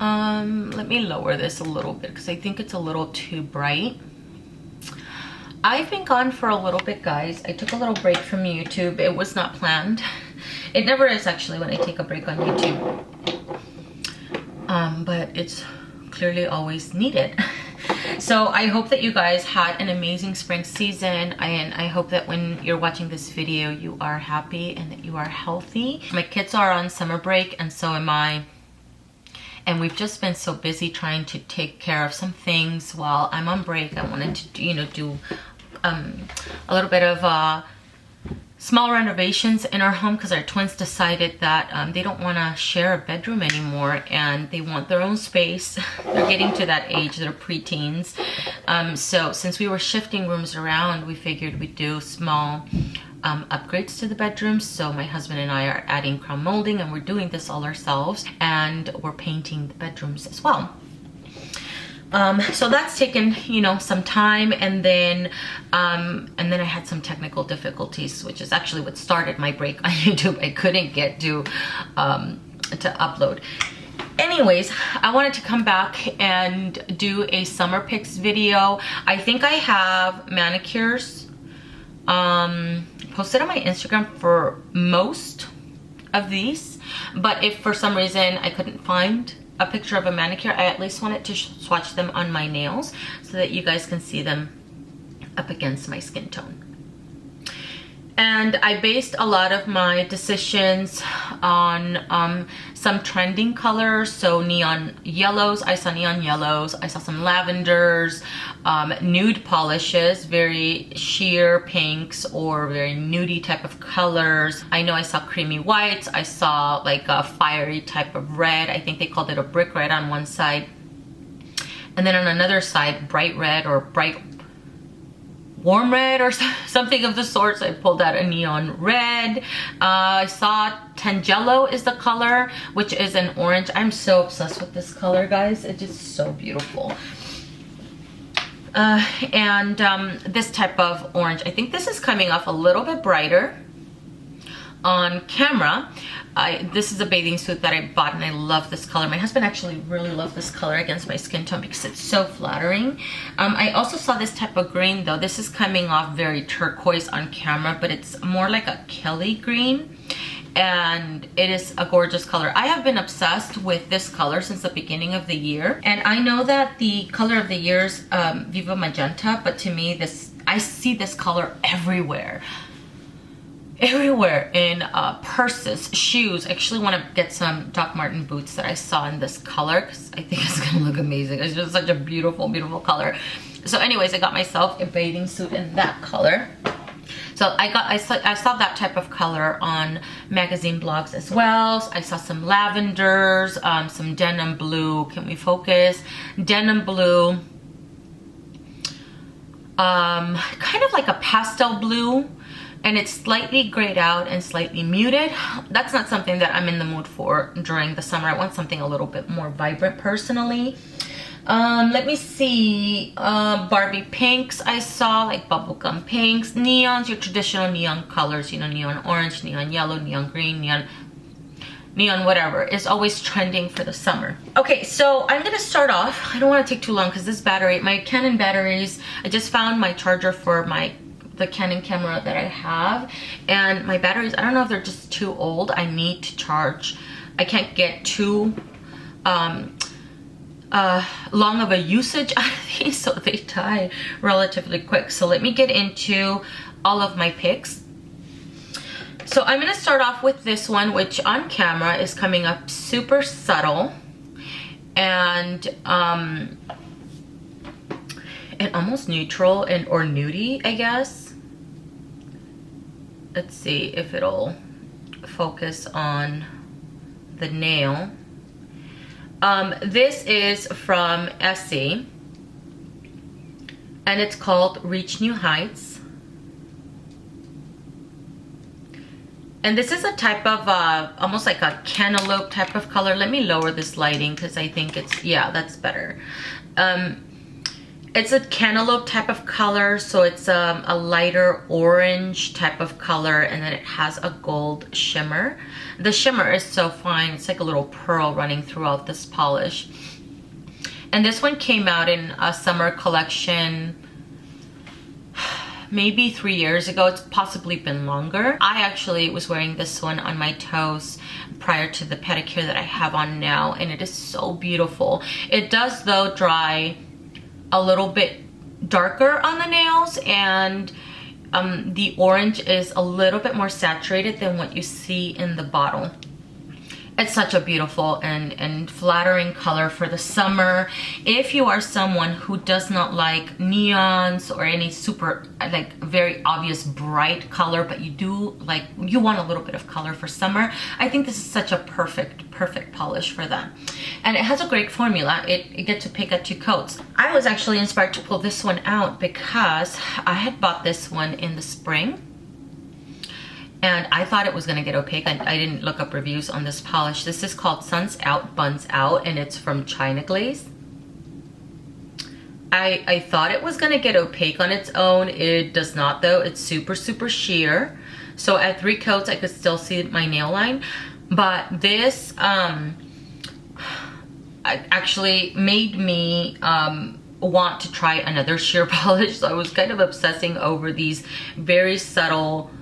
Let me lower this a little bit because I think it's a little too bright. I've been gone for a little bit, guys. I took a little break from YouTube. It was not planned. It never is actually when I take a break on YouTube. But it's clearly always needed. So I hope that you guys had an amazing spring season, and I hope that when you're watching this video, you are happy and that you are healthy. My kids are on summer break, and so am I. And we've just been so busy trying to take care of some things while I'm on break. I wanted to, you know, do a little bit of small renovations in our home because our twins decided that they don't want to share a bedroom anymore and they want their own space. They're getting to that age, they're preteens. So since we were shifting rooms around, we figured we'd do small upgrades to the bedrooms. So my husband and I are adding crown molding, and we're doing this all ourselves, and we're painting the bedrooms as well. So that's taken, you know, some time, and then I had some technical difficulties, which is actually what started my break on YouTube. I couldn't get to upload. Anyways, I wanted to come back and do a summer picks video. I think I have manicures posted on my Instagram for most of these, but if for some reason I couldn't find a picture of a manicure, I at least wanted to swatch them on my nails so that you guys can see them up against my skin tone. And I based a lot of my decisions on some trending colors. So neon yellows, I saw neon yellows, I saw some lavenders, nude polishes, very sheer pinks or very nudie type of colors. I know I saw creamy whites, I saw like a fiery type of red. I think they called it a brick red on one side. And then on another side, bright red or bright warm red or something of the sorts. I pulled out a neon red. I saw Tangelo is the color, which is an orange. I'm so obsessed with this color, guys. It's just so beautiful. This type of orange. I think this is coming off a little bit brighter on camera. This is a bathing suit that I bought and I love this color. My husband actually really loved this color against my skin tone because it's so flattering. I also saw this type of green though. This is coming off very turquoise on camera, but it's more like a Kelly green. And it is a gorgeous color. I have been obsessed with this color since the beginning of the year. And I know that the color of the year is Viva Magenta, but to me, I see this color everywhere. Everywhere in purses, shoes. I actually want to get some Doc Marten boots that I saw in this color because I think it's gonna look amazing. It's just such a beautiful, beautiful color. So anyways, I got myself a bathing suit in that color. So I saw that type of color on magazine blogs as well. I saw some lavenders, some denim blue. Can we focus? Denim blue. Kind of like a pastel blue. And it's slightly grayed out and slightly muted. That's not something that I'm in the mood for during the summer. I want something a little bit more vibrant personally. Let me see. Barbie pinks I saw, like bubblegum pinks. Neons, your traditional neon colors, you know, neon orange, neon yellow, neon green, neon whatever is always trending for the summer. Okay, so I'm gonna start off. I don't want to take too long because this battery, my Canon batteries, I just found my charger for the Canon camera that I have, and my batteries, I don't know if they're just too old. I need to charge. I can't get too long of a usage out of these, so they die relatively quick. So let me get into all of my picks. So I'm gonna start off with this one, which on camera is coming up super subtle and almost neutral and or nudie, I guess. Let's see if it'll focus on the nail. This is from Essie, and it's called Reach New Heights. And this is a type of almost like a cantaloupe type of color. Let me lower this lighting because I think it's, yeah, that's better. It's a cantaloupe type of color, so it's a lighter orange type of color, and then it has a gold shimmer. The shimmer is so fine. It's like a little pearl running throughout this polish. And this one came out in a summer collection maybe 3 years ago. It's possibly been longer. I actually was wearing this one on my toes prior to the pedicure that I have on now, and it is so beautiful. It does though dry a little bit darker on the nails, and the orange is a little bit more saturated than what you see in the bottle. It's such a beautiful and flattering color for the summer. If you are someone who does not like neons or any super like very obvious bright color, but you want a little bit of color for summer, I think this is such a perfect polish for that. And it has a great formula. You get to pick up 2 coats. I was actually inspired to pull this one out because I had bought this one in the spring, and I thought it was gonna get opaque. I didn't look up reviews on this polish. This is called Suns Out, Buns Out, and it's from China Glaze. I thought it was gonna get opaque on its own. It does not though. It's super sheer. So at 3 coats, I could still see my nail line. But this actually made me want to try another sheer polish. So I was kind of obsessing over these very subtle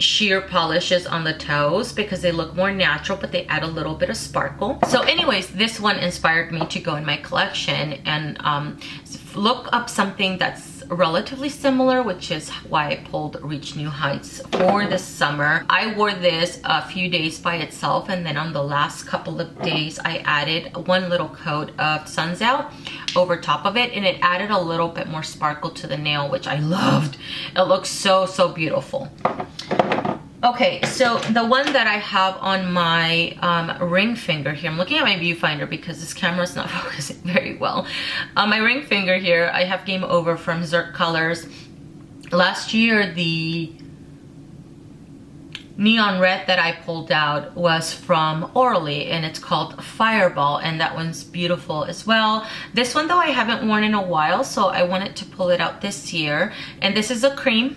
sheer polishes on the toes because they look more natural, but they add a little bit of sparkle. So anyways, this one inspired me to go in my collection and look up something that's relatively similar, which is why I pulled Reach New Heights for this summer. I wore this a few days by itself, and then on the last couple of days I added 1 little coat of Suns Out over top of it, and it added a little bit more sparkle to the nail, which I loved. It looks so beautiful. Okay, so the one that I have on my ring finger here, I'm looking at my viewfinder because this camera's not focusing very well. On my ring finger here, I have Game Over from Cirque Colors. Last year, the neon red that I pulled out was from Orly, and it's called Fireball, and that one's beautiful as well. This one though I haven't worn in a while, so I wanted to pull it out this year. And this is a cream,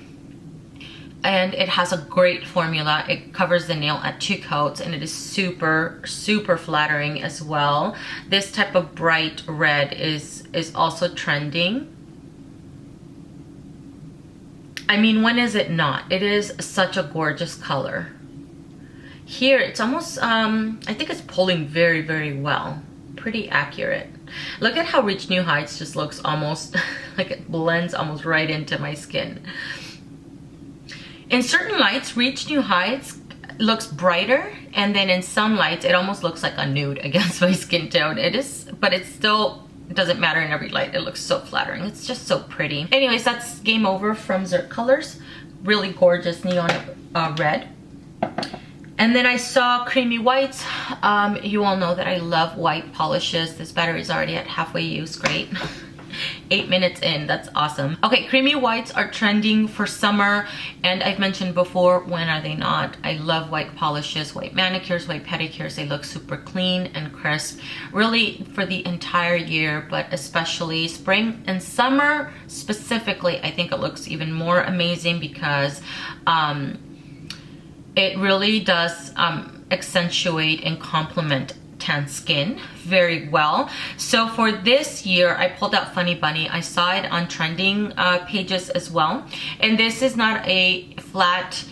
and it has a great formula. It covers the nail at 2 coats, and it is super flattering as well. This type of bright red is also trending. I mean, when is it not? It is such a gorgeous color. Here it's almost I think it's pulling very well. Pretty accurate. Look at how Reach New Heights just looks almost like it blends almost right into my skin. In certain lights, Reach New Heights looks brighter, and then in some lights it almost looks like a nude against my skin tone. It is, but it still doesn't matter in every light. It looks so flattering. It's just so pretty. Anyways, that's Game Over from Cirque Colors. Really gorgeous neon red. And then I saw Creamy Whites. You all know that I love white polishes. This battery is already at halfway use. Great. 8 minutes in, that's awesome. Okay, Creamy Whites are trending for summer, and I've mentioned before, when are they not? I love white polishes, white manicures, white pedicures. They look super clean and crisp, really for the entire year, but especially spring and summer specifically. I think it looks even more amazing because it really does accentuate and complement tan skin very well. So for this year, I pulled out Funny Bunny. I saw it on trending pages as well. And this is not a flat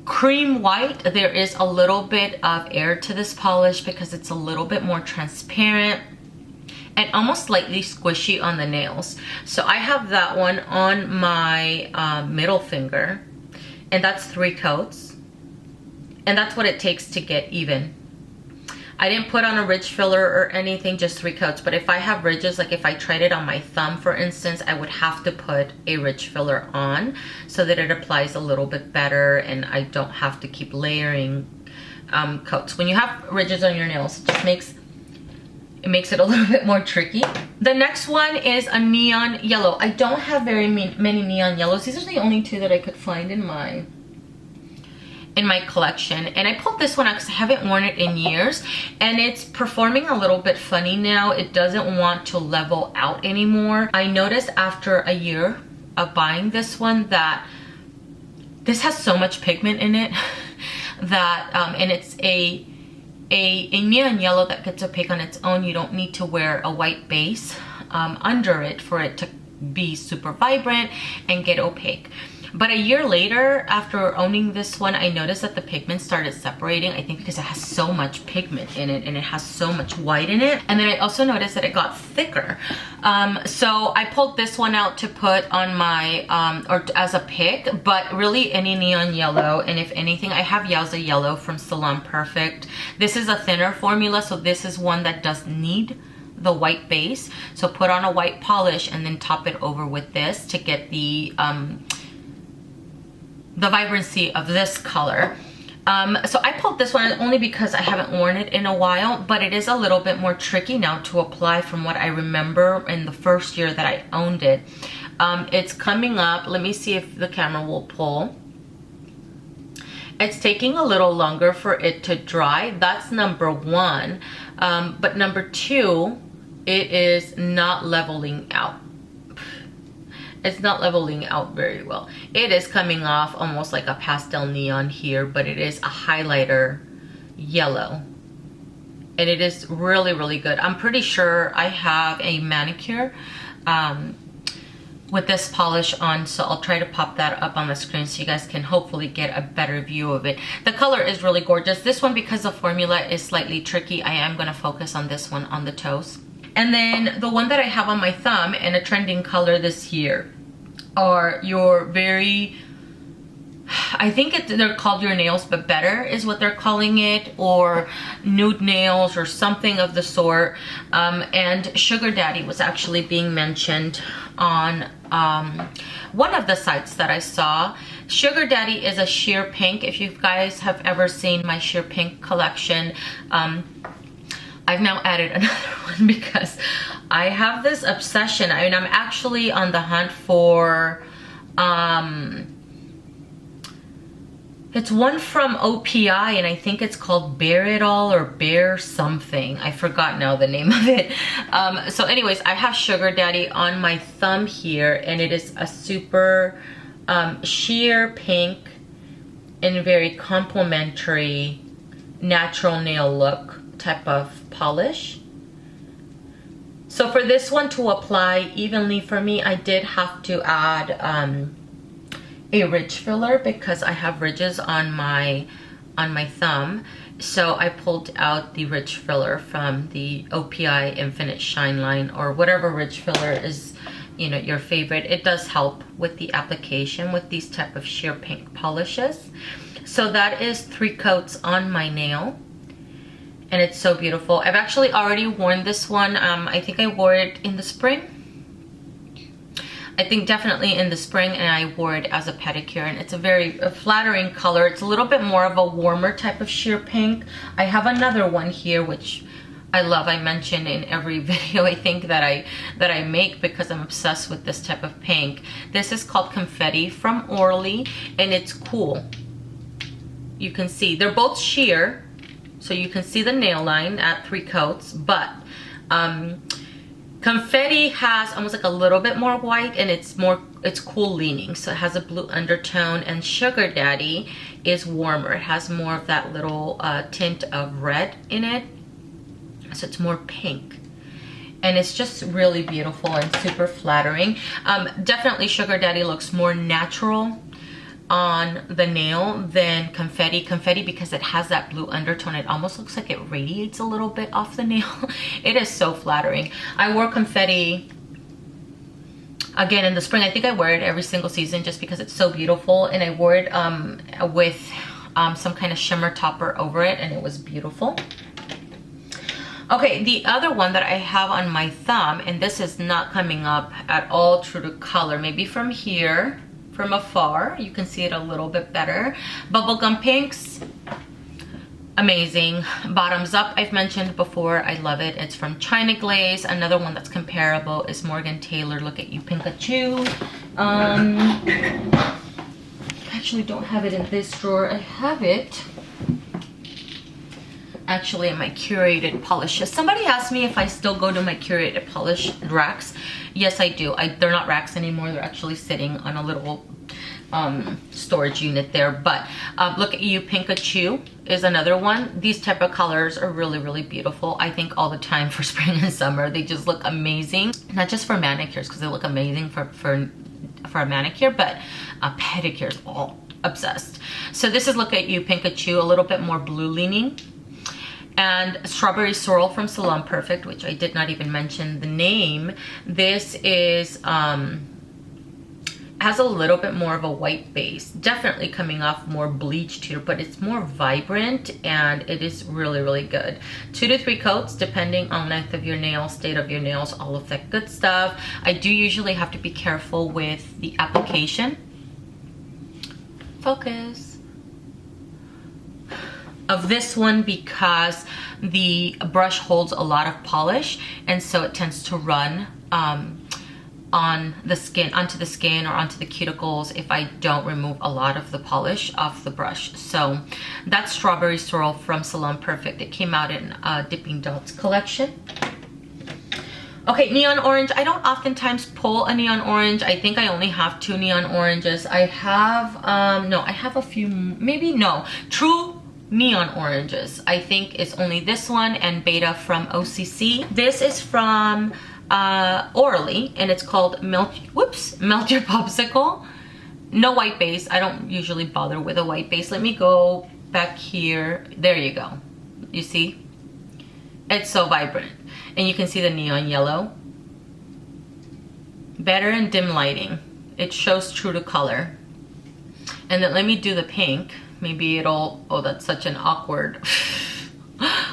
cream white. There is a little bit of air to this polish because it's a little bit more transparent and almost slightly squishy on the nails. So I have that one on my middle finger, and that's 3 coats. And that's what it takes to get even. I didn't put on a ridge filler or anything, just 3 coats. But if I have ridges, like if I tried it on my thumb, for instance, I would have to put a ridge filler on so that it applies a little bit better and I don't have to keep layering coats. When you have ridges on your nails, it just makes it a little bit more tricky. The next one is a neon yellow. I don't have very many neon yellows. These are the only 2 that I could find in my in my collection, and I pulled this one out because I haven't worn it in years, and it's performing a little bit funny now. It doesn't want to level out anymore. I noticed after a year of buying this one that this has so much pigment in it that and it's a neon yellow that gets opaque on its own. You don't need to wear a white base under it for it to be super vibrant and get opaque. But a year later, after owning this one, I noticed that the pigment started separating. I think because it has so much pigment in it and it has so much white in it. And then I also noticed that it got thicker. So I pulled this one out to put on my, or as a pick, but really any neon yellow. And if anything, I have Yowza Yellow from Salon Perfect. This is a thinner formula, so this is one that does need the white base. So put on a white polish and then top it over with this to get the vibrancy of this color. So I pulled this one only because I haven't worn it in a while, but it is a little bit more tricky now to apply from what I remember in the first year that I owned it. It's coming up. Let me see if the camera will pull. It's taking a little longer for it to dry. That's number one. But number two, it is not leveling out. It's not leveling out very well. It is coming off almost like a pastel neon here, but it is a highlighter yellow. And it is really, really good. I'm pretty sure I have a manicure with this polish on, so I'll try to pop that up on the screen so you guys can hopefully get a better view of it. The color is really gorgeous. This one, because the formula is slightly tricky, I am gonna focus on this one on the toes. And then the one that I have on my thumb and a trending color this year are your very, I think they're called Your Nails But Better is what they're calling it, or nude nails or something of the sort. And Sugar Daddy was actually being mentioned on one of the sites that I saw. Sugar Daddy is a sheer pink. If you guys have ever seen my sheer pink collection, I've now added another one because I have this obsession. I mean, I'm actually on the hunt for, it's one from Okie, and I think it's called Bear It All or Bear something. I forgot now the name of it. So anyways, I have Sugar Daddy on my thumb here, and it is a super sheer pink and very complimentary natural nail look type of polish. So for this one to apply evenly for me, I did have to add a ridge filler because I have ridges on my thumb. So I pulled out the ridge filler from the OPI Infinite Shine line, or whatever ridge filler is, you know, your favorite. It does help with the application with these type of sheer pink polishes. So that is 3 coats on my nail. And it's so beautiful. I've actually already worn this one. I think I wore it in the spring. I think definitely in the spring, and I wore it as a pedicure, and it's a very flattering color. It's a little bit more of a warmer type of sheer pink. I have another one here which I love. I mention in every video I think that I make because I'm obsessed with this type of pink. This is called Confetti from Orly, and it's cool. You can see they're both sheer, so you can see the nail line at 3 coats, but Confetti has almost like a little bit more white, and it's cool leaning, so it has a blue undertone. And Sugar Daddy is warmer. It has more of that little tint of red in it, so it's more pink. And it's just really beautiful and super flattering. Definitely Sugar Daddy looks more natural on the nail than Confetti because it has that blue undertone. It almost looks like it radiates a little bit off the nail. It is so flattering. I wore Confetti again in the spring. I think I wear it every single season just because it's so beautiful, and I wore it with some kind of shimmer topper over it, and it was beautiful. Okay, the other one that I have on my thumb, and this is not coming up at all true to color, maybe from here, from afar, you can see it a little bit better. Bubblegum Pinks, amazing. Bottoms Up, I've mentioned before, I love it. It's from China Glaze. Another one that's comparable is Morgan Taylor, Look at You Pikachu. actually don't have it in this drawer. I have it actually in my curated polishes. Somebody asked me if I still go to my curated polish racks. Yes, I do. They're not racks anymore. They're actually sitting on a little storage unit there. But look at you, Pikachu is another one. These type of colors are really, really beautiful. I think all the time for spring and summer. They just look amazing. Not just for manicures, because they look amazing for a manicure, but pedicures, all obsessed. So this is Look at You, Pikachu, a little bit more blue leaning. And Strawberry Swirl from Salon Perfect, which I did not even mention the name. This is has a little bit more of a white base, definitely coming off more bleached here, but it's more vibrant and it is really, really good. 2 to 3 coats depending on length of your nails, state of your nails, all of that good stuff. I do usually have to be careful with the application. Focus. Of this one, because the brush holds a lot of polish, and so it tends to run on the skin, onto the skin or onto the cuticles if I don't remove a lot of the polish off the brush. So that's Strawberry Swirl from Salon Perfect. It came out in Dipping Dots collection. Okay, neon orange. I don't oftentimes pull a neon orange. I think I only have 2 neon oranges. I have no, I have a few, maybe no, true neon oranges. I think it's only this one and Beta from OCC. This is from Orly, and it's called Melt Your Popsicle. No white base. I don't usually bother with a white base. Let me go back here. There you go. You see? It's so vibrant. And you can see the neon yellow. Better in dim lighting. It shows true to color. And then let me do the pink. Maybe it'll, oh, that's such an awkward,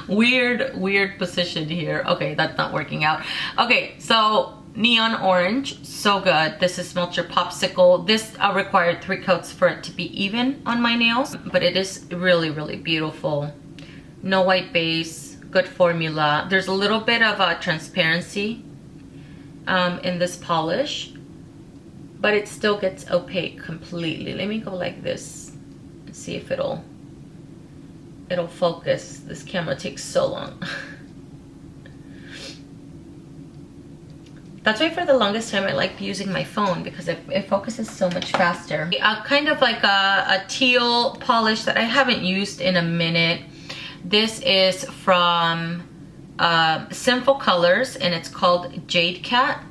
weird position here. Okay, that's not working out. Okay, so neon orange, so good. This is Melt Your Popsicle. This required 3 coats for it to be even on my nails, but it is really, really beautiful. No white base, good formula. There's a little bit of a transparency in this polish, but it still gets opaque completely. Let me go like this. See if it'll focus. This camera takes so long. That's why for the longest time I like using my phone, because it focuses so much faster. Kind of like a teal polish that I haven't used in a minute. This is from Sinful Colors, and it's called Jade Cat.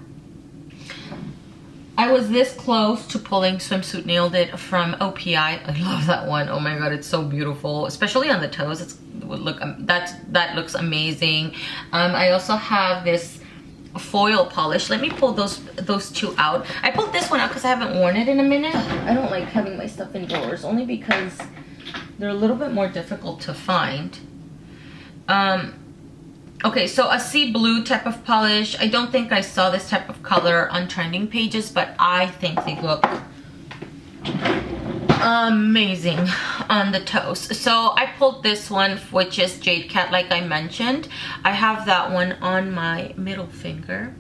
I was this close to pulling Swimsuit Nailed It from OPI. I love that one. Oh my god, it's so beautiful, especially on the toes. It that looks amazing. I also have this foil polish. Let me pull those 2 out. I pulled this one out because I haven't worn it in a minute. I don't like having my stuff in drawers, only because they're a little bit more difficult to find. Okay, so a sea blue type of polish. I don't think I saw this type of color on trending pages, but I think they look amazing on the toes. So I pulled this one, which is Jade Cat, like I mentioned. I have that one on my middle finger.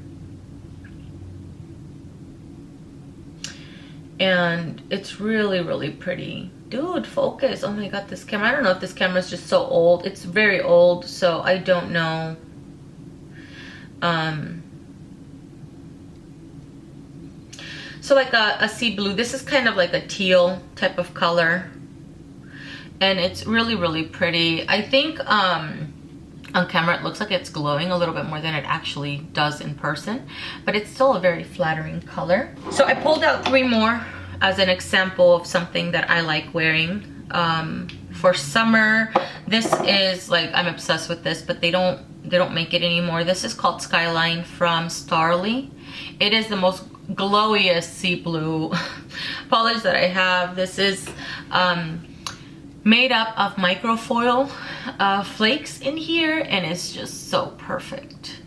And it's really, really pretty. Dude, focus. Oh my god, this camera. I don't know if this camera is just so old. It's very old, so I don't know. So like a sea blue. This is kind of like a teal type of color. And it's really, really pretty. I think on camera it looks like it's glowing a little bit more than it actually does in person. But it's still a very flattering color. So I pulled out 3 more as an example of something that I like wearing for summer. This is like, I'm obsessed with this, but they don't make it anymore. This is called Skyline from Starrily. It is the most glowiest sea blue polish that I have. This is made up of microfoil flakes in here, and it's just so perfect.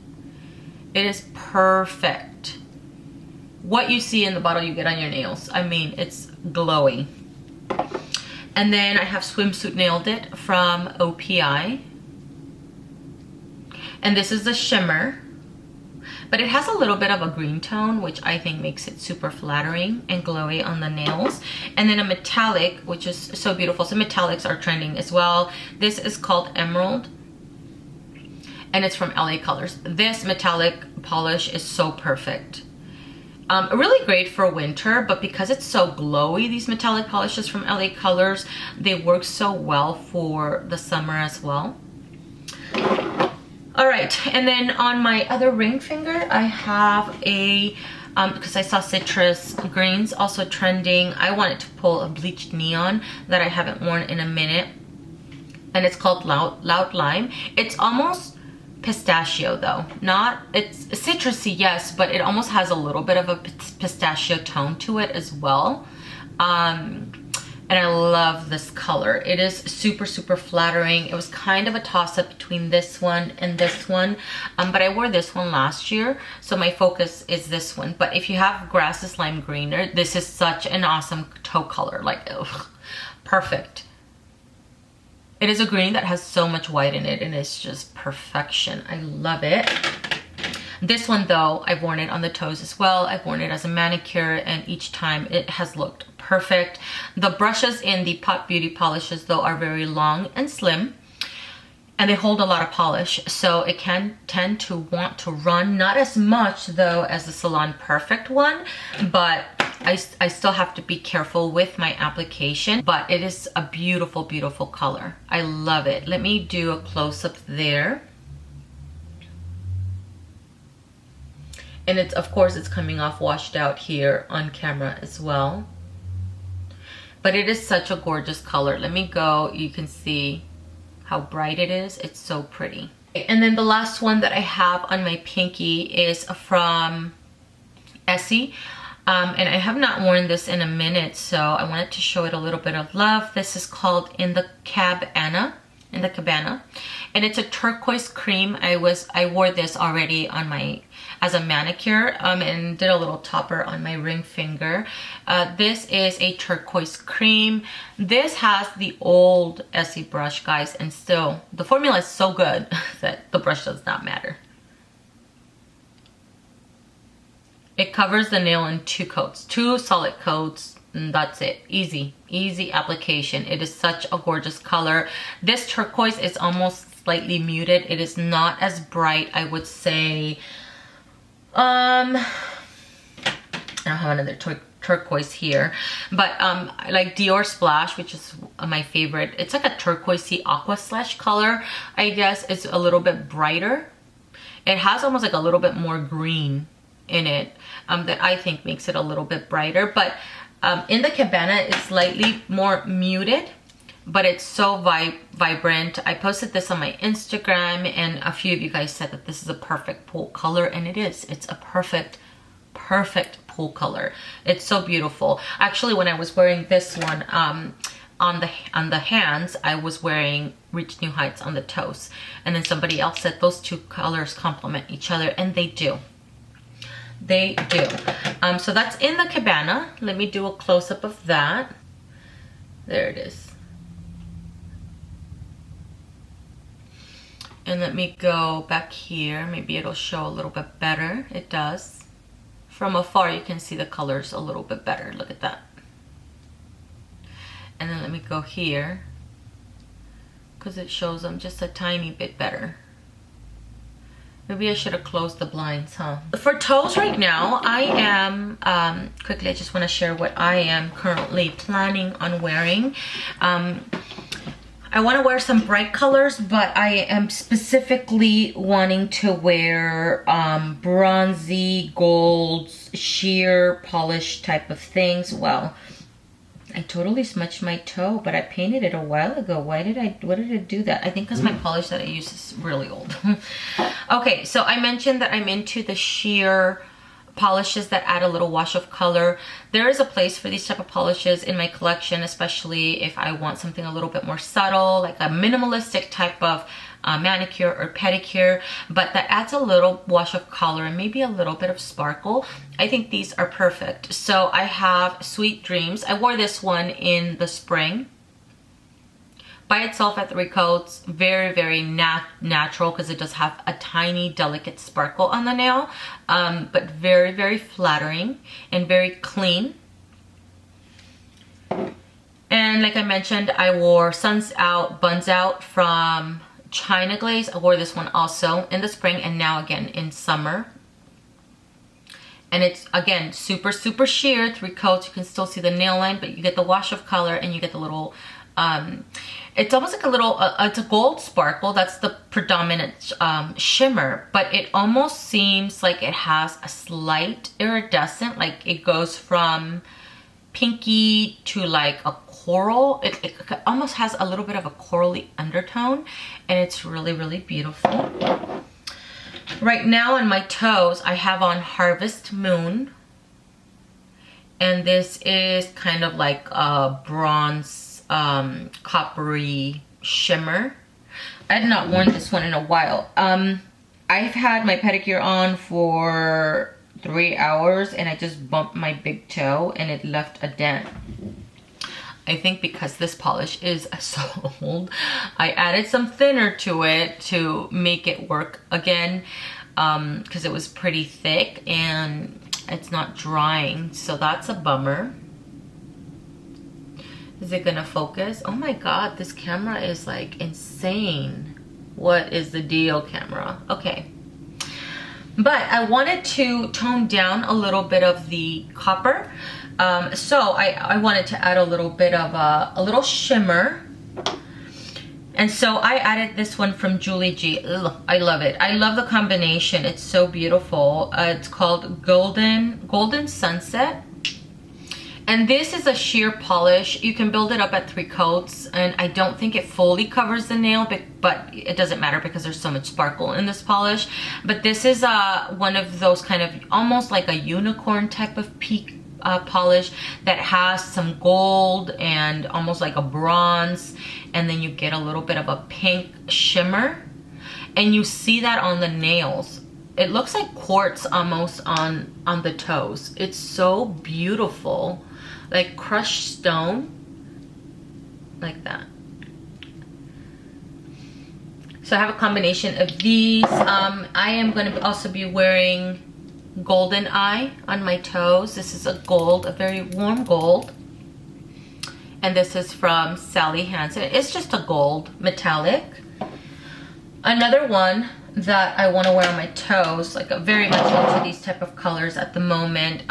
It is perfect. What you see in the bottle you get on your nails. I mean, it's glowy. And then I have Swimsuit Nailed It from OPI. And this is the shimmer. but it has a little bit of a green tone, which I think makes it super flattering and glowy on the nails. And then a metallic, which is so beautiful. So metallics are trending as well. This is called Emerald, and it's from LA Colors. This metallic polish is so perfect. Really great for winter, but because it's so glowy, these metallic polishes from LA Colors, they work so well for the summer as well. All right, and then on my other ring finger, I have a, because I saw citrus greens also trending, I wanted to pull a bleached neon that I haven't worn in a minute, and it's called Loud Lime. It's almost pistachio though, it's citrusy, yes, but it almost has a little bit of a pistachio tone to it as well. And I love this color. It is super, super flattering. It was kind of a toss-up between this one and this one, but I wore this one last year, so my focus is this one. But if you have Grasses Lime Greener, this is such an awesome toe color, like, ugh, perfect. It is a green that has so much white in it, and it's just perfection. I love it. This one though, I've worn it on the toes as well. I've worn it as a manicure, and each time it has looked perfect. The brushes in the Pot Beauty polishes though are very long and slim, and they hold a lot of polish, so it can tend to want to run. Not as much though as the Salon Perfect one, but I still have to be careful with my application, but it is a beautiful, beautiful color. I love it. Let me do a close-up there. And it's, of course, it's coming off washed out here on camera as well. But it is such a gorgeous color. Let me go. You can see how bright it is. It's so pretty. And then the last one that I have on my pinky is from Essie. And I have not worn this in a minute, so I wanted to show it a little bit of love. This is called In the Cabana. And it's a turquoise cream. I wore this already on my as a manicure, and did a little topper on my ring finger. This is a turquoise cream. This has the old Essie brush, guys, and still the formula is so good that the brush does not matter. It covers the nail in 2 coats, 2 solid coats, and that's it. Easy application. It is such a gorgeous color. This turquoise is almost slightly muted. It is not as bright, I would say. I don't have another turquoise here, but like Dior Splash, which is my favorite. It's like a turquoisey aqua slash color, I guess. It's a little bit brighter. It has almost like a little bit more green in it, that I think makes it a little bit brighter. But in the Cabana, it's slightly more muted, but it's so vibrant. I posted this on my Instagram, and a few of you guys said that this is a perfect pool color, and it is. It's a perfect pool color. It's so beautiful. Actually, when I was wearing this one on the hands, I was wearing Reach New Heights on the toes, and then somebody else said those 2 colors complement each other, and they do. They do. So that's in the Cabana. Let me do a close-up of that. There it is. And let me go back here. Maybe it'll show a little bit better. It does. From afar, you can see the colors a little bit better. Look at that. And then let me go here, because it shows them just a tiny bit better. Maybe I should have closed the blinds, huh? For toes right now, I am, quickly, I just want to share what I am currently planning on wearing. I want to wear some bright colors, but I am specifically wanting to wear bronzy, golds, sheer polish type of things. Well, I totally smudged my toe, but I painted it a while ago. What did I do that? I think because my polish that I use is really old. Okay, so I mentioned that I'm into the sheer polishes that add a little wash of color. There is a place for these type of polishes in my collection, especially if I want something a little bit more subtle, like a minimalistic type of manicure or pedicure, but that adds a little wash of color and maybe a little bit of sparkle. I think these are perfect. So I have Sweet Dreams. I wore this one in the spring, by itself at 3 coats. Very, very natural because it does have a tiny delicate sparkle on the nail, but very, very flattering and very clean. And like I mentioned, I wore Suns Out, Buns Out from China Glaze. I wore this one also in the spring and now again in summer. And it's, again, super, super sheer, 3 coats. You can still see the nail line, but you get the wash of color and you get the little, it's almost like a little, it's a gold sparkle. That's the predominant shimmer, but it almost seems like it has a slight iridescent, like it goes from pinky to like a coral. It almost has a little bit of a corally undertone, and it's really, really beautiful. Right now on my toes, I have on Harvest Moon, and this is kind of like a bronze coppery shimmer. I had not worn this one in a while. I've had my pedicure on for 3 hours and I just bumped my big toe and it left a dent. I think because this polish is so old, I added some thinner to it to make it work again, because it was pretty thick and it's not drying, so that's a bummer. Is it gonna focus? Oh my god, this camera is like insane. What is the deal, camera? Okay. But I wanted to tone down a little bit of the copper. So I wanted to add a little bit of a little shimmer. And so I added this one from Julieg. Ugh, I love it. I love the combination. It's so beautiful. It's called Golden Sunset. And this is a sheer polish. You can build it up at 3 coats, and I don't think it fully covers the nail, but it doesn't matter because there's so much sparkle in this polish. But this is one of those kind of almost like a unicorn type of peak polish that has some gold and almost like a bronze, and then you get a little bit of a pink shimmer, and you see that on the nails. It looks like quartz almost on the toes. It's so beautiful, like crushed stone, like that. So I have a combination of these. I am going to also be wearing Golden Eye on my toes. This is a gold, a very warm gold, and this is from Sally Hansen. It's just a gold metallic. Another one that I want to wear on my toes, like very much into these type of colors at the moment.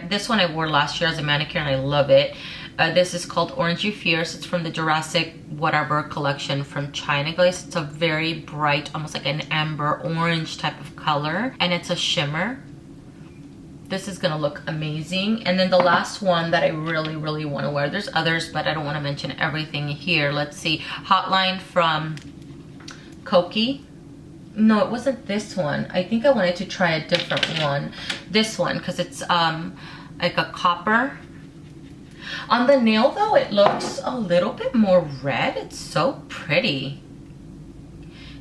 This one I wore last year as a manicure and I love it. This is called Orange You Fierce. It's from the Jurassic whatever collection from China Glaze. It's a very bright, almost like an amber orange type of color, and it's a shimmer. This is gonna look amazing. And then the last one that I really, really want to wear, there's others, but I don't want to mention everything here. Let's see, Hotline from Okie. No, it wasn't this one. I think I wanted to try a different one. This one, because it's like a copper. On the nail though, it looks a little bit more red. It's so pretty.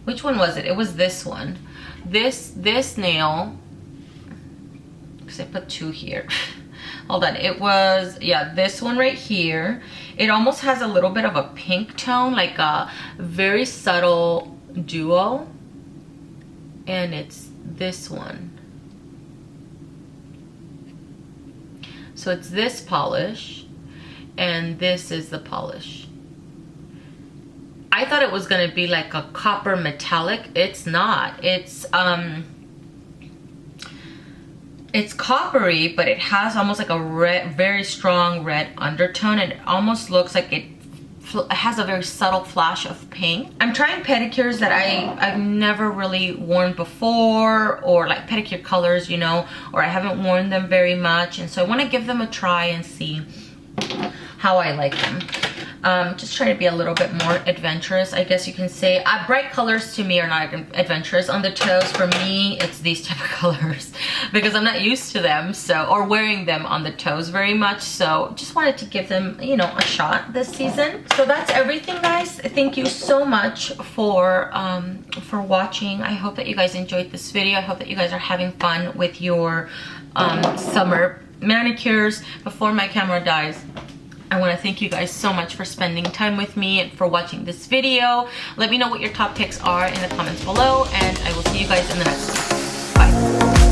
Which one was it? It was this one. This nail, because I put 2 here. Hold on, it was, yeah, this one right here. It almost has a little bit of a pink tone, like a very subtle duo. And it's this one. So it's this polish, and this is the polish. I thought it was gonna be like a copper metallic. It's not. It's coppery, but it has almost like a red, very strong red undertone, and it almost looks like it has a very subtle flash of pink. I'm trying pedicures that I've never really worn before, or like pedicure colors, you know, or I haven't worn them very much, and so I want to give them a try and see how I like them. Just try to be a little bit more adventurous, I guess you can say. Bright colors to me are not adventurous. On the toes, for me, it's these type of colors because I'm not used to them, so, or wearing them on the toes very much. So just wanted to give them, you know, a shot this season. So that's everything, guys. Thank you so much for watching. I hope that you guys enjoyed this video. I hope that you guys are having fun with your summer manicures. Before my camera dies, I want to thank you guys so much for spending time with me and for watching this video. Let me know what your top picks are in the comments below, and I will see you guys in the next one. Bye.